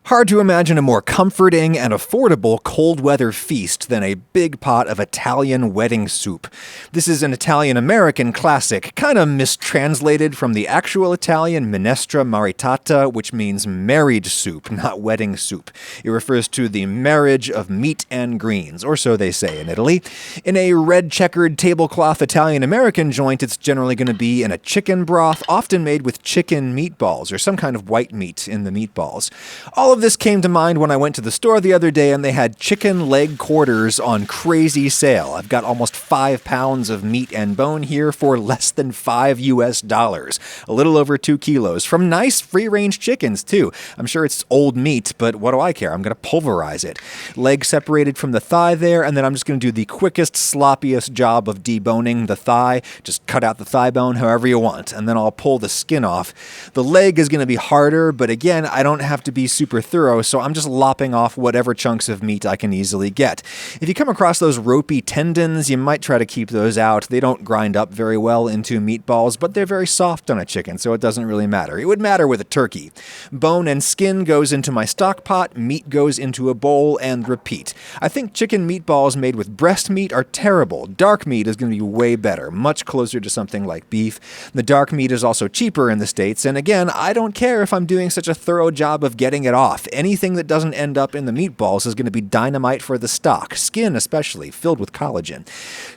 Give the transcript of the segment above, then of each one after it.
Hard to imagine a more comforting and affordable cold weather feast than a big pot of Italian wedding soup. This is an Italian-American classic, kind of mistranslated from the actual Italian minestra maritata, which means married soup, not wedding soup. It refers to the marriage of meat and greens, or so they say in Italy. In a red-checkered tablecloth Italian-American joint, it's generally going to be in a chicken broth, often made with chicken meatballs, or some kind of white meat in the meatballs. All of this came to mind when I went to the store the other day and they had chicken leg quarters on crazy sale. I've got almost 5 pounds of meat and bone here for less than $5, a little over 2 kilos, from nice free-range chickens too. I'm sure it's old meat, but what do I care? I'm going to pulverize it. Leg separated from the thigh there, and then I'm just going to do the quickest, sloppiest job of deboning the thigh. Just cut out the thigh bone however you want, and then I'll pull the skin off. The leg is going to be harder, but again, I don't have to be super thorough, so I'm just lopping off whatever chunks of meat I can easily get. If you come across those ropey tendons, you might try to keep those out. They don't grind up very well into meatballs, but they're very soft on a chicken, so it doesn't really matter. It would matter with a turkey. Bone and skin goes into my stock pot, meat goes into a bowl, and repeat. I think chicken meatballs made with breast meat are terrible. Dark meat is going to be way better, much closer to something like beef. The dark meat is also cheaper in the States, and again, I don't care if I'm doing such a thorough job of getting it off. Anything that doesn't end up in the meatballs is going to be dynamite for the stock, skin especially, filled with collagen.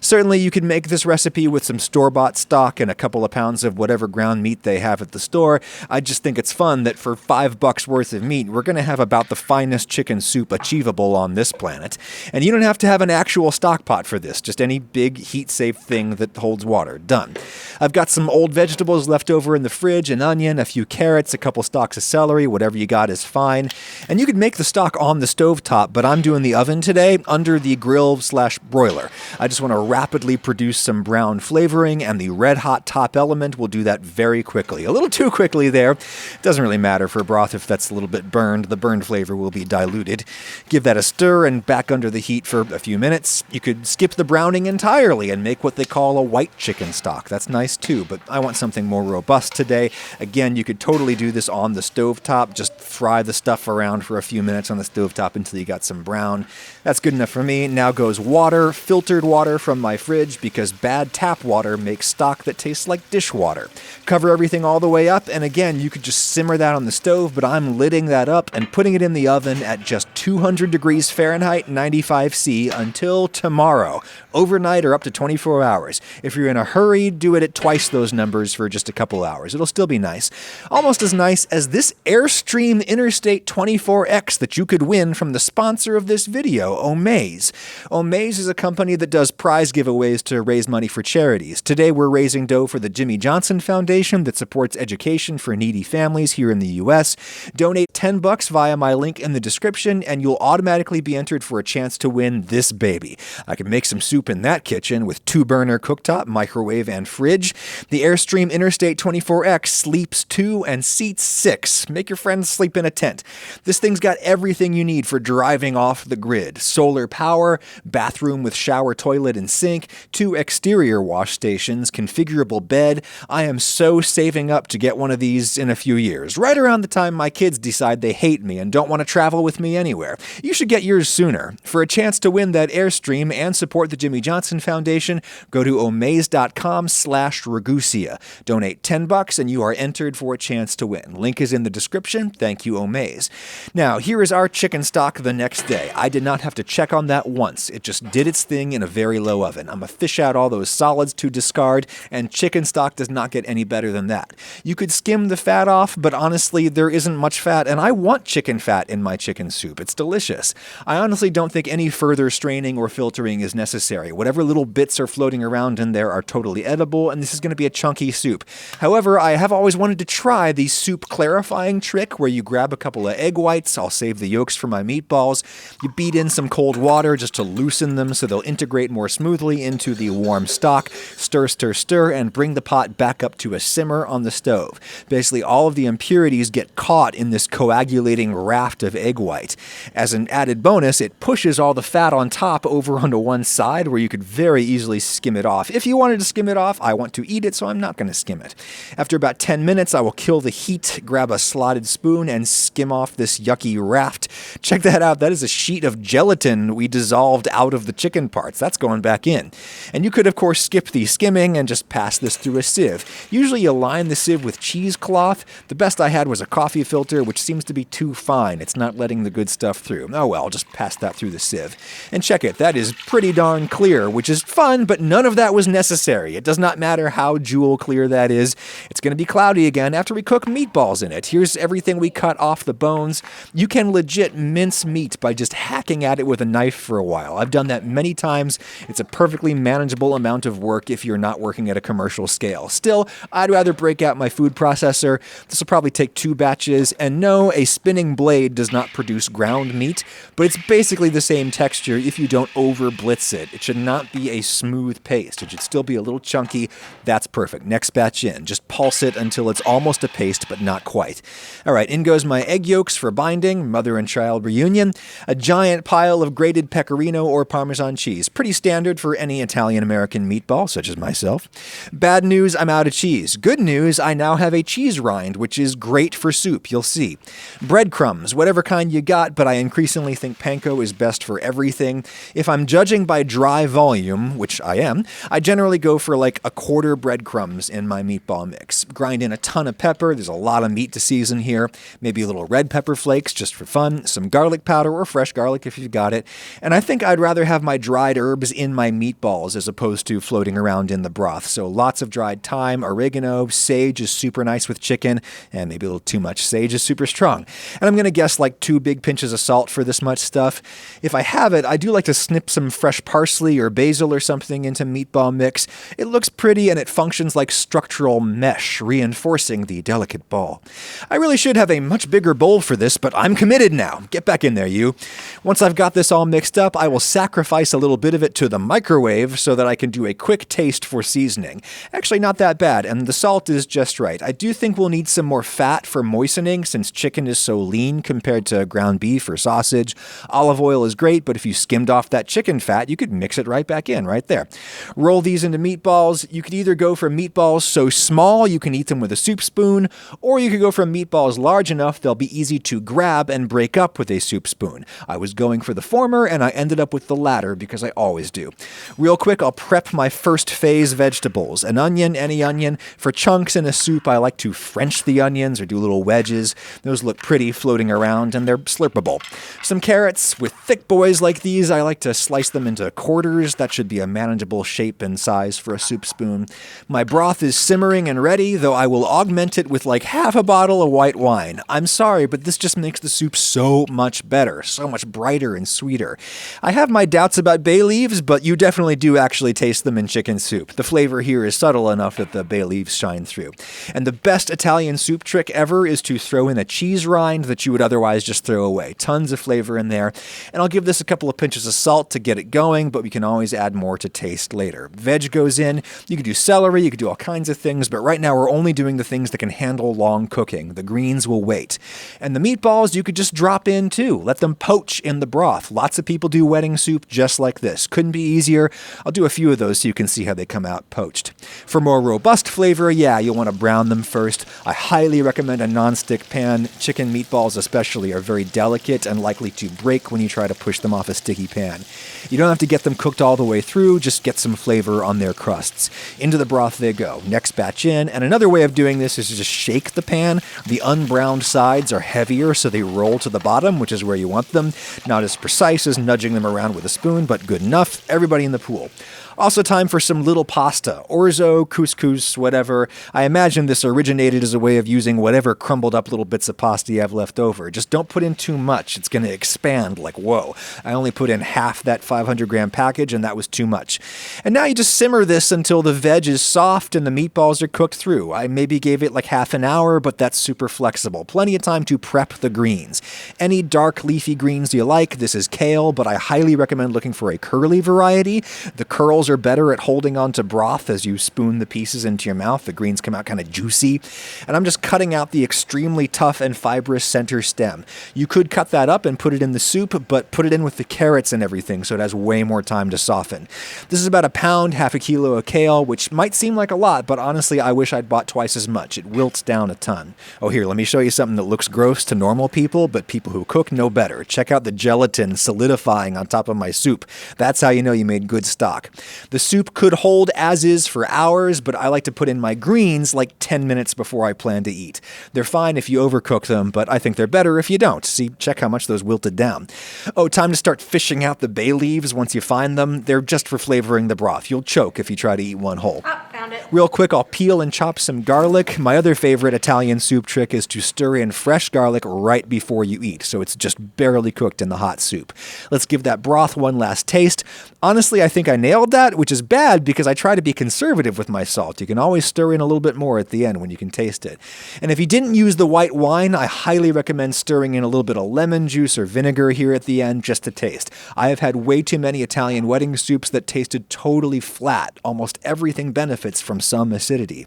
Certainly, you could make this recipe with some store-bought stock and a couple of pounds of whatever ground meat they have at the store. I just think it's fun that for $5 worth of meat, we're going to have about the finest chicken soup achievable on this planet. And you don't have to have an actual stock pot for this, just any big heat-safe thing that holds water. Done. I've got some old vegetables left over in the fridge, an onion, a few carrots, a couple stalks of celery, whatever you got is fine. And you could make the stock on the stovetop, but I'm doing the oven today under the grill/broiler. I just want to rapidly produce some brown flavoring, and the red-hot top element will do that very quickly. A little too quickly there. Doesn't really matter for broth if that's a little bit burned. The burned flavor will be diluted. Give that a stir and back under the heat for a few minutes. You could skip the browning entirely and make what they call a white chicken stock. That's nice too, but I want something more robust today. Again, you could totally do this on the stovetop. Just fry the stuff around for a few minutes on the stovetop until you got some brown. That's good enough for me. Now goes water, filtered water from my fridge, because bad tap water makes stock that tastes like dishwater. Cover everything all the way up, and again, you could just simmer that on the stove, but I'm lidding that up and putting it in the oven at just 200 degrees Fahrenheit, 95 C until tomorrow. Overnight or up to 24 hours. If you're in a hurry, do it at twice those numbers for just a couple hours. It'll still be nice. Almost as nice as this Airstream Interstate 24X that you could win from the sponsor of this video, Omaze. Omaze is a company that does prize giveaways to raise money for charities. Today we're raising dough for the Jimmy Johnson Foundation that supports education for needy families here in the U.S. Donate $10 via my link in the description and you'll automatically be entered for a chance to win this baby. I can make some soup in that kitchen with 2-burner cooktop, microwave, and fridge. The Airstream Interstate 24X sleeps 2 and seats 6. Make your friends sleep in a tent. This thing's got everything you need for driving off the grid. Solar power, bathroom with shower, toilet, and sink, 2 exterior wash stations, configurable bed. I am so saving up to get one of these in a few years, right around the time my kids decide they hate me and don't want to travel with me anywhere. You should get yours sooner. For a chance to win that Airstream and support the Jimmy Johnson Foundation, go to omaze.com/Ragusia. Donate $10 and you are entered for a chance to win. Link is in the description. Thank you, Omaze. Now, here is our chicken stock the next day. I did not have to check on that once. It just did its thing in a very low oven. I'm going to fish out all those solids to discard, and chicken stock does not get any better than that. You could skim the fat off, but honestly, there isn't much fat, and I want chicken fat in my chicken soup. It's delicious. I honestly don't think any further straining or filtering is necessary. Whatever little bits are floating around in there are totally edible, and this is going to be a chunky soup. However, I have always wanted to try the soup clarifying trick where you grab a couple of egg whites. I'll save the yolks for my meatballs. You beat in some cold water just to loosen them so they'll integrate more smoothly into the warm stock. Stir, stir, stir, and bring the pot back up to a simmer on the stove. Basically, all of the impurities get caught in this coagulating raft of egg white. As an added bonus, it pushes all the fat on top over onto one side where you could very easily skim it off. If you wanted to skim it off, I want to eat it, so I'm not going to skim it. After about 10 minutes, I will kill the heat, grab a slotted spoon, and skim off this yucky raft. Check that out. That is a sheet of gelatin we dissolved out of the chicken parts. That's going back in. And you could, of course, skip the skimming and just pass this through a sieve. Usually you line the sieve with cheesecloth. The best I had was a coffee filter, which seems to be too fine. It's not letting the good stuff through. Oh well, just pass that through the sieve. And check it. That is pretty darn clear, which is fun, but none of that was necessary. It does not matter how jewel clear that is. It's going to be cloudy again after we cook meatballs in it. Here's everything we cut off the bones. You can legit mince meat by just hacking at it with a knife for a while. I've done that many times. It's a perfectly manageable amount of work if you're not working at a commercial scale. Still, I'd rather break out my food processor. This will probably take 2 batches, and no, a spinning blade does not produce ground meat, but it's basically the same texture if you don't over blitz it. It should not be a smooth paste. It should still be a little chunky. That's perfect. Next batch in. Just pulse it until it's almost a paste, but not quite. All right, in goes my egg yolks for binding, mother and child reunion, a giant pile of grated pecorino or parmesan cheese. Pretty standard for any Italian-American meatball, such as myself. Bad news, I'm out of cheese. Good news, I now have a cheese rind, which is great for soup, you'll see. Breadcrumbs, whatever kind you got, but I increasingly think panko is best for everything. If I'm judging by dry volume, which I am, I generally go for like a quarter breadcrumbs in my meatball mix. Grind in a ton of pepper, there's a lot of meat to season here, maybe a little red pepper flakes just for fun, some garlic powder or fresh garlic if you've got it, and I think I'd rather have my dried herbs in my meatballs as opposed to floating around in the broth. So lots of dried thyme, oregano, sage is super nice with chicken, and maybe a little too much. Sage is super strong. And I'm going to guess like 2 big pinches of salt for this much stuff. If I have it, I do like to snip some fresh parsley or basil or something into meatball mix. It looks pretty and it functions like structural mesh, reinforcing the delicate ball. I really should have a much bigger bowl for this, but I'm committed now. Get back in there, you. Once I've got this all mixed up, I will sacrifice a little bit of it to the microwave so that I can do a quick taste for seasoning. Actually, not that bad, and the salt is just right. I do think we'll need some more fat for moistening since chicken is so lean compared to ground beef or sausage. Olive oil is great, but if you skimmed off that chicken fat, you could mix it right back in, right there. Roll these into meatballs. You could either go for meatballs so small you can eat them with a soup spoon, or you could go for meatballs large enough they'll be easy to grab and break up with a soup spoon. I was going for the former, and I ended up with the latter because I always do. Real quick, I'll prep my first phase vegetables. An onion, any onion. For chunks in a soup, I like to French the onions or do little wedges. Those look pretty floating around, and they're slurpable. Some carrots. With thick boys like these, I like to slice them into quarters. That should be a manageable shape and size for a soup spoon. My broth is simmering and ready, though I will augment it with like half a bottle of white wine. I'm sorry, but this just makes the soup so much better, so much brighter and sweeter. I have my doubts about bay leaves, but you definitely do actually taste them in chicken soup. The flavor here is subtle enough that the bay leaves shine through. And the best Italian soup trick ever is to throw in a cheese rind that you would otherwise just throw away. Tons of flavor in there. And I'll give this a couple of pinches of salt to get it going, but we can always add more to taste later. Veg goes in. You could do celery, you could do all kinds of things, but right now we're only doing the things that can handle long cooking. The greens will wait. And the meatballs you could just drop in too. Let them poach in the broth. Lots of people do wedding soup just like this. Couldn't be easier. I'll do a few of those so you can see how they come out poached. For more robust flavor, yeah, you'll want to brown them first. I highly recommend a non-stick pan. Chicken meatballs especially are very delicate and likely to break when you try to push them off a sticky pan. You don't have to get them cooked all the way through, just get some flavor on their crusts. Into the broth they go. Next batch in, and another way of doing this is to just shake the pan. The unbrowned sides are heavier, so they roll to the bottom, which is where you want them. Not as precise as nudging them around with a spoon, but good enough. Everybody in the pool. Also time for some little pasta, orzo, couscous, whatever. I imagine this originated as a way of using whatever crumbled up little bits of pasta you have left over. Just don't put in too much. It's going to expand like, whoa. I only put in half that 500-gram package, and that was too much. And now you just simmer this until the veg is soft and the meatballs are cooked through. I maybe gave it like half an hour, but that's super flexible. Plenty of time to prep the greens. Any dark leafy greens you like. This is kale, but I highly recommend looking for a curly variety. The curls kales are better at holding on to broth as you spoon the pieces into your mouth. The greens come out kind of juicy. And I'm just cutting out the extremely tough and fibrous center stem. You could cut that up and put it in the soup, but put it in with the carrots and everything so it has way more time to soften. This is about a pound, half a kilo of kale, which might seem like a lot, but honestly, I wish I'd bought twice as much. It wilts down a ton. Oh, here, let me show you something that looks gross to normal people, but people who cook know better. Check out the gelatin solidifying on top of my soup. That's how you know you made good stock. The soup could hold as is for hours, but I like to put in my greens like 10 minutes before I plan to eat. They're fine if you overcook them, but I think they're better if you don't. See, check how much those wilted down. Oh, time to start fishing out the bay leaves once you find them. They're just for flavoring the broth. You'll choke if you try to eat one whole. Oh, found it. Real quick, I'll peel and chop some garlic. My other favorite Italian soup trick is to stir in fresh garlic right before you eat, so it's just barely cooked in the hot soup. Let's give that broth one last taste. Honestly, I think I nailed that, which is bad because I try to be conservative with my salt. You can always stir in a little bit more at the end when you can taste it. And if you didn't use the white wine, I highly recommend stirring in a little bit of lemon juice or vinegar here at the end just to taste. I have had way too many Italian wedding soups that tasted totally flat. Almost everything benefits from some acidity.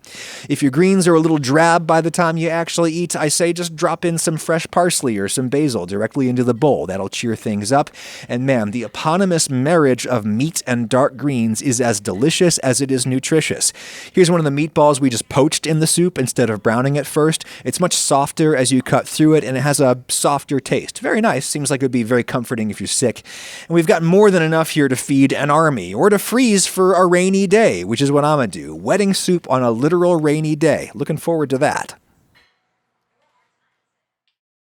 If your greens are a little drab by the time you actually eat, I say just drop in some fresh parsley or some basil directly into the bowl. That'll cheer things up. And man, the eponymous marriage of meat and dark greens is as delicious as it is nutritious. Here's one of the meatballs we just poached in the soup instead of browning it first. It's much softer as you cut through it, and it has a softer taste. Very nice. Seems like it would be very comforting if you're sick. And we've got more than enough here to feed an army, or to freeze for a rainy day, which is what I'm gonna do. Wedding soup on a literal rainy day. Looking forward to that.